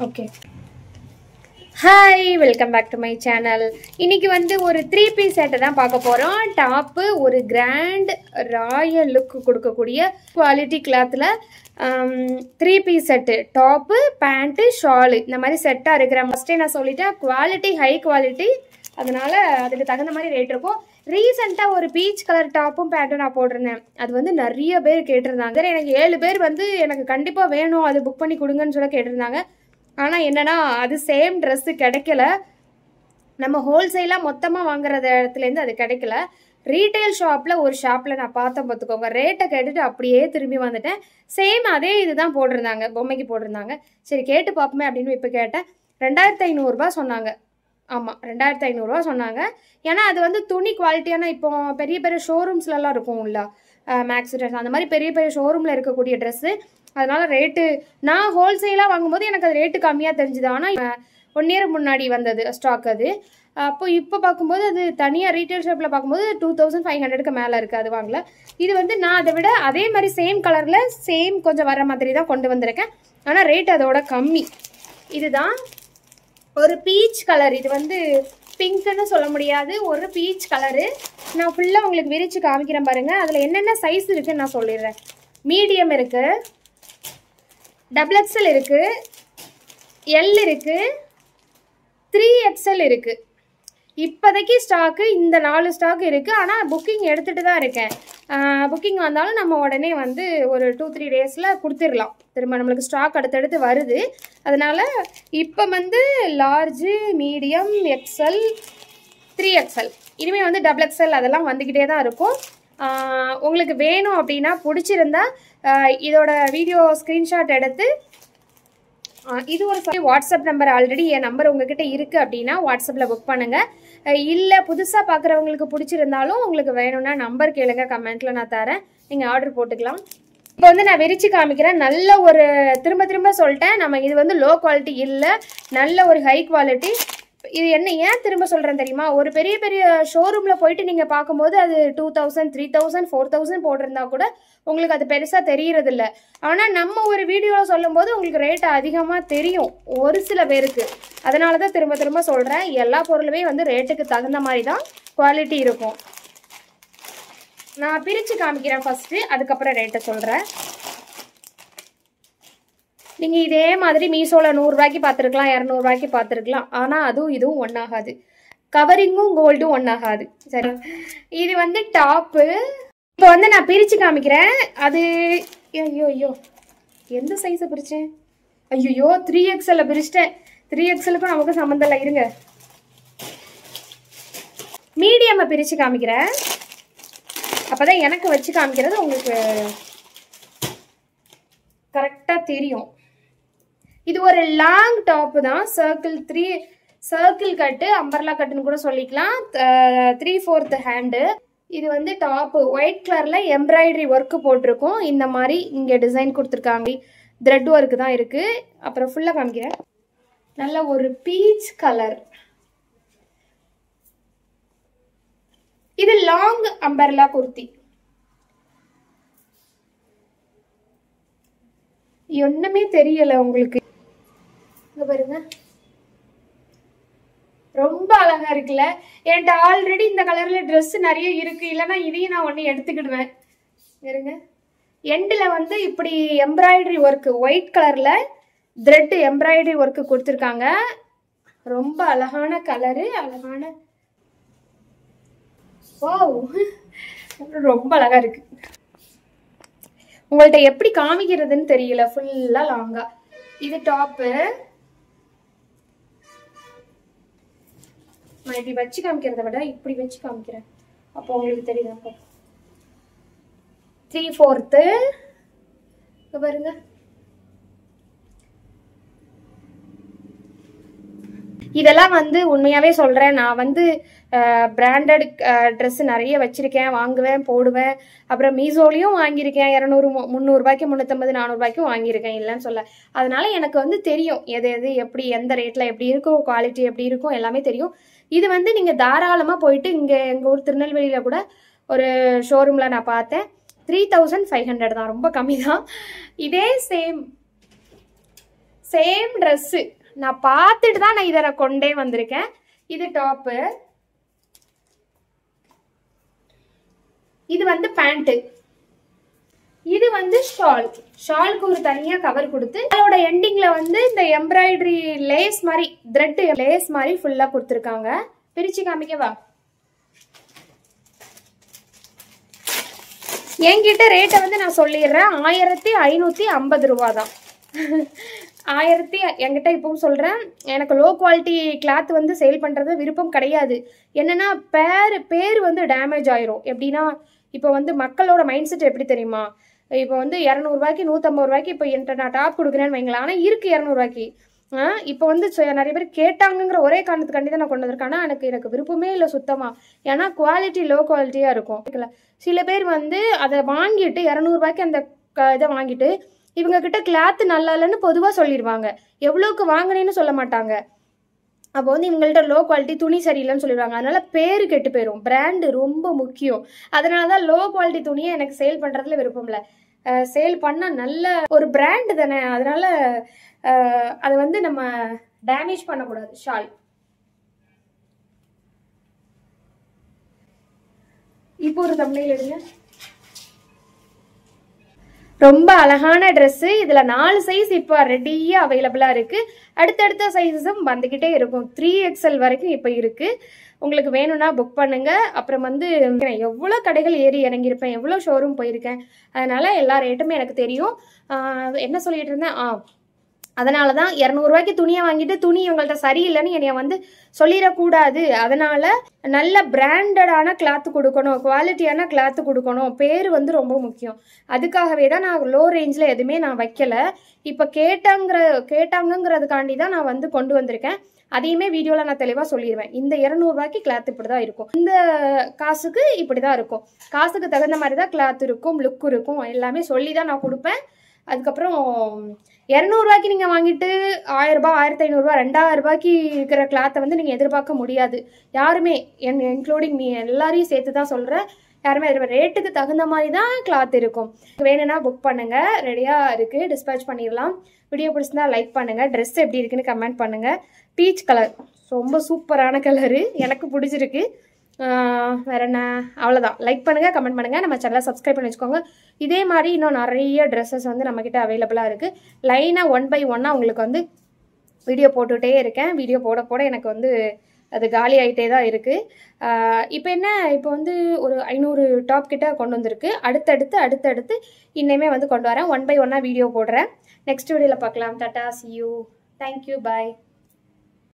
Okay. Hi, welcome back to my channel. இன்னைக்கு வந்து ஒரு 3 பீஸ் செட்டை தான் பார்க்க போகிறோம். டாப்பு ஒரு கிராண்ட் ராயல் லுக் கொடுக்கக்கூடிய குவாலிட்டி கிளாத்தில் 3 piece set, top pant shawl இந்த மாதிரி செட்டாக இருக்கிற. ஃபஸ்ட்டே நான் சொல்லிட்டேன், குவாலிட்டி ஹை குவாலிட்டி, அதனால் அதுக்கு தகுந்த மாதிரி ரேட் இருக்கும். ரீசெண்டாக ஒரு பீச் கலர் டாப்பும் பேண்ட்டும் நான் போட்டிருந்தேன். அது வந்து நிறைய பேர் கேட்டிருந்தாங்க. எனக்கு 7 பேர் வந்து எனக்கு கண்டிப்பாக வேணும், அது புக் பண்ணி கொடுங்கன்னு சொல்ல கேட்டிருந்தாங்க. ஆனால் என்னென்னா அது சேம் ட்ரெஸ்ஸு கிடைக்கல. நம்ம ஹோல்சேலாக மொத்தமாக வாங்குற இடத்துலேருந்து அது கிடைக்கல. ரீட்டைல் ஷாப்பில் ஒரு ஷாப்பில் நான் பார்த்தேன் பார்த்துக்கோங்க. ரேட்டை கேட்டுட்டு அப்படியே திரும்பி வந்துட்டேன். சேம் அதே இதுதான் போட்டிருந்தாங்க, பொம்மைக்கு போட்டிருந்தாங்க. சரி கேட்டு பார்ப்போமே அப்படின்னு இப்போ கேட்டேன். 2500 சொன்னாங்க. ஆமாம், 2500 சொன்னாங்க. ஏன்னா அது வந்து துணி குவாலிட்டியான, இப்போ பெரிய பெரிய ஷோரூம்ஸ்லலாம் இருக்கும்ல, மேக்ஸ் ட்ரெஸ் அந்த மாதிரி பெரிய பெரிய ஷோரூமில் இருக்கக்கூடிய ட்ரெஸ்ஸு. அதனால் ரேட்டு நான் ஹோல்சேலாக வாங்கும்போது எனக்கு அது ரேட்டு கம்மியாக தெரிஞ்சுது. ஆனால் 1 இயர் முன்னாடி வந்தது ஸ்டாக் அது. இப்போ பார்க்கும்போது அது தனியாக ரீட்டைல் ஷாப்பில் பார்க்கும்போது 2500க்கு மேலே இருக்குது. அது வாங்கல. இது வந்து நான் அதை விட அதே மாதிரி சேம் கலரில் சேம் கொஞ்சம் வர மாதிரி தான் கொண்டு வந்திருக்கேன். ஆனால் ரேட் அதோட கம்மி. இதுதான் ஒரு பீச் கலர். இது வந்து பிங்க்குன்னு சொல்ல முடியாது, ஒரு பீச் கலரு. நான் ஃபுல்லாக உங்களுக்கு விரித்து காமிக்கிறேன் பாருங்கள். அதில் என்னென்ன சைஸ் இருக்குதுன்னு நான் சொல்லிடுறேன். மீடியம் இருக்குது, XXL இருக்குது, L இருக்குது, 3XL இருக்குது. இப்போதைக்கு ஸ்டாக்கு இந்த 4 ஸ்டாக் இருக்குது. ஆனால் புக்கிங் எடுத்துகிட்டு தான் இருக்கேன். புக்கிங் வந்தாலும் நம்ம உடனே வந்து ஒரு 2-3 டேஸில் கொடுத்துடலாம். திரும்ப நம்மளுக்கு ஸ்டாக் அடுத்தடுத்து வருது. அதனால் இப்போ வந்து லார்ஜு, மீடியம், XL, 3XL, இனிமேல் வந்து XXL அதெல்லாம் வந்துக்கிட்டே தான் இருக்கும். உங்களுக்கு வேணும் அப்படின்னா பிடிச்சிருந்தா இதோட வீடியோ ஸ்க்ரீன்ஷாட் எடுத்து, இது ஒரு வாட்ஸ்அப் நம்பர், ஆல்ரெடி என் நம்பர் உங்ககிட்ட இருக்குது அப்படின்னா வாட்ஸ்அப்பில் புக் பண்ணுங்கள். இல்லை புதுசாக பார்க்குறவங்களுக்கு பிடிச்சிருந்தாலும் உங்களுக்கு வேணும்னா நம்பர் கேளுங்க, கமெண்ட்டில் நான் தரேன், நீங்கள் ஆர்டர் போட்டுக்கலாம். இப்போ வந்து நான் விரித்து காமிக்கிறேன். நல்ல ஒரு திரும்ப சொல்லிட்டேன், நம்ம இது வந்து லோ குவாலிட்டி இல்லை, நல்ல ஒரு ஹை குவாலிட்டி. இது என்ன ஏன் திரும்ப சொல்கிறேன் தெரியுமா? ஒரு பெரிய பெரிய ஷோரூமில் போயிட்டு நீங்கள் பார்க்கும்போது அது 2000, 3000, 4000 போட்டிருந்தா கூட உங்களுக்கு அது பெருசாக தெரியறதில்ல. ஆனால் நம்ம ஒரு வீடியோவில் சொல்லும்போது உங்களுக்கு ரேட் அதிகமாக தெரியும் ஒரு சில பேருக்கு. அதனால தான் திரும்ப சொல்கிறேன், எல்லா பொருளுமே வந்து ரேட்டுக்கு தகுந்த மாதிரி தான் குவாலிட்டி இருக்கும். நான் பிரித்து காமிக்கிறேன் ஃபஸ்ட்டு, அதுக்கப்புறம் ரேட்டை சொல்கிறேன். நீங்கள் இதே மாதிரி மீஷோவில் 100 ரூபாய்க்கு பார்த்துருக்கலாம், 200 ரூபாய்க்கு பார்த்துருக்கலாம். ஆனால் அதுவும் இதுவும் ஒன்றாகாது, கவரிங்கும் கோல்டும் ஒன்றாகாது. சரி, இது வந்து டாப்பு. இப்போ வந்து நான் பிரித்து காமிக்கிறேன். அது ஐயோ எந்த சைஸை பிரித்தேன்? ஐயோ 3XL பிரிச்சிட்டேன். 3XLக்கும் நமக்கு சம்மந்தம் இல்லை, இருங்க. மீடியம்மை பிரித்து காமிக்கிறேன். அப்போ தான் எனக்கு வச்சு காமிக்கிறது உங்களுக்கு கரெக்டாக தெரியும். இது ஒரு லாங் டாப்பு தான், சர்க்கிள் கட்டு, அம்பர்லா கட்டுன்னு கூட சொல்லிக்கலாம். 3/4 ஹேண்டு. இது வந்து டாப்பு ஒயிட் கலரில் எம்ப்ராய்டரி ஒர்க்கு போட்டிருக்கோம். இந்த மாதிரி இங்கே டிசைன் கொடுத்துருக்காங்க, த்ரெட் ஒர்க்கு தான் இருக்குது. அப்புறம் ஃபுல்லாக காமிக்கிறேன். நல்ல ஒரு பீச் கலர். இது லாங் அம்பர்லா குர்த்தி. ஒண்ணுமே தெரியல உங்களுக்கு, இங்க பாருங்க, ரொம்ப அழகா இருக்குல்ல. என்கிட்ட ஆல்ரெடி இந்த கலர்ல ட்ரெஸ் நிறைய இருக்கு, இல்லைன்னா இதையும் நான் ஒன்று எடுத்துக்கிடுவேன். இருங்க, எண்டில் வந்து இப்படி எம்ப்ராய்டரி ஒர்க்கு, ஒயிட் கலர்ல த்ரெட் எம்ப்ராய்டரி ஒர்க்கு கொடுத்துருக்காங்க. ரொம்ப அழகான கலரு, அழகான, வாவ், ரொம்ப அழகா இருக்கு. உங்கள்கிட்ட எப்படி காமிக்கிறதுன்னு தெரியல, ஃபுல்லா லாங்கா. இது டாப்பு. நான் இப்படி வச்சு காமிக்கிறத விட இப்படி வச்சு காமிக்கிறேன், அப்போ உங்களுக்கு தெரியுது. 3/4 பாருங்க. இதெல்லாம் வந்து உண்மையாவே சொல்றேன், நான் வந்து பிராண்டட் ட்ரெஸ் நிறைய வச்சிருக்கேன், வாங்குவேன், போடுவேன். அப்புறம் மீஷோலையும் வாங்கியிருக்கேன், 200, 300 ரூபாய்க்கு, 350, 400 ரூபாய்க்கும் வாங்கியிருக்கேன், இல்லைன்னு சொல்ல. அதனால எனக்கு வந்து தெரியும் எது எப்படி, எந்த ரேட்ல எப்படி இருக்கும், குவாலிட்டி எப்படி இருக்கும், எல்லாமே தெரியும். இது வந்து நீங்க தாராளமா போயிட்டு இங்க எங்க ஊர் திருநெல்வேலியில கூட ஒரு ஷோரூம்ல நான் பார்த்தேன். 3500 தான், ரொம்ப கம்மி தான். இதே சேம் ட்ரெஸ்ஸு நான் பார்த்துட்டு தான் நான் இதை கொண்டே வந்திருக்கேன். இது டாப்பு, இது வந்து பேண்ட்டு, இது வந்து ஷாலுக்கு ஒரு தனியாக கவர் கொடுத்து அதோட எண்டிங்கில் வந்து இந்த எம்ப்ராய்டரி லேஸ் மாதிரி த்ரெட் லேஸ் மாதிரி ஃபுல்லாக கொடுத்துருக்காங்க. பிரித்து காமிக்கவா? என்கிட்ட ரேட்டை வந்து நான் சொல்லிடுறேன், 1550 ரூபா தான். என்கிட்ட இப்பவும் சொல்கிறேன், எனக்கு லோ குவாலிட்டி கிளாத் வந்து சேல் பண்ணுறது விருப்பம் கிடையாது. என்னென்னா பேர் வந்து டேமேஜ் ஆயிரும். எப்படின்னா இப்போ வந்து மக்களோட மைண்ட் செட் எப்படி தெரியுமா, இப்போ வந்து 200 ரூபாய்க்கு 150 ரூபாய்க்கு இப்போ என்கிட்ட நான் டாப் கொடுக்குறேன்னு வைங்களேன், ஆனால் இருக்குது 200 ரூபாய்க்கு. இப்போ வந்து நிறைய பேர் கேட்டாங்கங்கிற ஒரே காரணத்துக்காண்டி தான் நான் கொண்டு வந்திருக்கேன். ஆனால் எனக்கு விருப்பமே இல்லை சுத்தமாக. ஏன்னா குவாலிட்டி லோ குவாலிட்டியாக இருக்கும். சில பேர் வந்து அதை வாங்கிட்டு 200 ரூபாய்க்கு அந்த இதை வாங்கிட்டு இவங்க கிட்ட கிளாத் நல்லா இல்லைன்னு பொதுவாக சொல்லிடுவாங்க, எவ்வளோக்கு வாங்கினேன்னு சொல்ல மாட்டாங்க. அப்போ வந்து இவங்கள்ட்ட லோ குவாலிட்டி துணி சரியில்லைன்னு சொல்லிடுவாங்க. அதனால பேர் கெட்டு போயிடும். பிராண்டு ரொம்ப முக்கியம். அதனால தான் லோ குவாலிட்டி துணியை எனக்கு சேல் பண்ணுறதுல விருப்பம் இல்லை. சேல் பண்ணால் நல்ல ஒரு பிராண்டு தானே, அதனால அதை வந்து நம்ம டேமேஜ் பண்ணக்கூடாது. ஷால் இப்போ ஒரு தம்ப்நெயில் எடுங்க. ரொம்ப அழகான ட்ரெஸ்ஸு. இதில் 4 சைஸ் இப்போ ரெடியாக அவைலபிளாக இருக்குது. அடுத்தடுத்த சைஸஸும் வந்துக்கிட்டே இருக்கும். 3XL வரைக்கும் இப்போ இருக்குது. உங்களுக்கு வேணும்னா புக் பண்ணுங்கள். அப்புறம் வந்து எவ்வளோ கடைகள் ஏறி இறங்கியிருப்பேன், எவ்வளோ ஷோரூம் போயிருக்கேன், அதனால் எல்லா ரேட்டுமே எனக்கு தெரியும். என்ன சொல்லிகிட்டு இருந்தேன், அதனால தான் 200 ரூபாய்க்கு துணியை வாங்கிட்டு துணி இவங்கள்ட்ட சரியில்லைன்னு என்னைய வந்து சொல்லிடக்கூடாது. அதனால் நல்ல பிராண்டடான கிளாத்து கொடுக்கணும், குவாலிட்டியான கிளாத்து கொடுக்கணும். பேர் வந்து ரொம்ப முக்கியம். அதுக்காகவே தான் நான் லோ ரேஞ்சில் எதுவுமே நான் வைக்கலை. இப்போ கேட்டாங்கங்கிறதுக்காண்டி தான் நான் வந்து கொண்டு வந்திருக்கேன். அதையுமே வீடியோவில் நான் தெளிவாக சொல்லிடுவேன். இந்த 200 ரூபாய்க்கு கிளாத் இப்படி தான் இருக்கும், இந்த காசுக்கு இப்படி தான் இருக்கும், காசுக்கு தகுந்த மாதிரி தான் கிளாத் இருக்கும், லுக் இருக்கும், எல்லாமே சொல்லி தான் நான் கொடுப்பேன். அதுக்கப்புறம் 200 ரூபாய்க்கு நீங்கள் வாங்கிட்டு 1000 ரூபாய் 1500 ரூபா 2000 ரூபாய்க்கு இருக்கிற கிளாத்தை வந்து நீங்கள் எதிர்பார்க்க முடியாது. யாருமே இன்க்ளூடிங் மீ எல்லாரையும் சேர்த்து தான் சொல்கிறேன். யாருமே ரேட்டுக்கு தகுந்த மாதிரி தான் கிளாத் இருக்கும். வேணும்னா புக் பண்ணுங்கள், ரெடியாக இருக்குது, டிஸ்பேச் பண்ணிடலாம். வீடியோ பிடிச்சிருந்தா லைக் பண்ணுங்கள். ட்ரெஸ் எப்படி இருக்குன்னு கமெண்ட் பண்ணுங்கள். பீச் கலர் ரொம்ப சூப்பரான கலரு, எனக்கு பிடிச்சிருக்கு. வேறு என்ன, அவ்வளோதான். லைக் பண்ணுங்கள், கமெண்ட் பண்ணுங்கள், நம்ம சேனலை சப்ஸ்கிரைப் பண்ணி வச்சுக்கோங்க. இதே மாதிரி இன்னும் நிறைய ட்ரெஸ்ஸஸ் வந்து நம்மக்கிட்ட அவைலபிளாக இருக்குது. லைனாக 1 by 1 உங்களுக்கு வந்து வீடியோ போட்டுகிட்டே இருக்கேன். வீடியோ போட எனக்கு வந்து அது காலி ஆகிட்டே தான் இருக்குது. இப்போ வந்து ஒரு 500 டாப் கிட்ட கொண்டு வந்திருக்கு. அடுத்தடுத்து இன்னுமே வந்து கொண்டு வரேன். 1 by 1 வீடியோ போடுறேன். நெக்ஸ்ட் வீடியோவில் பார்க்கலாம். Tata, see you, thank you, bye.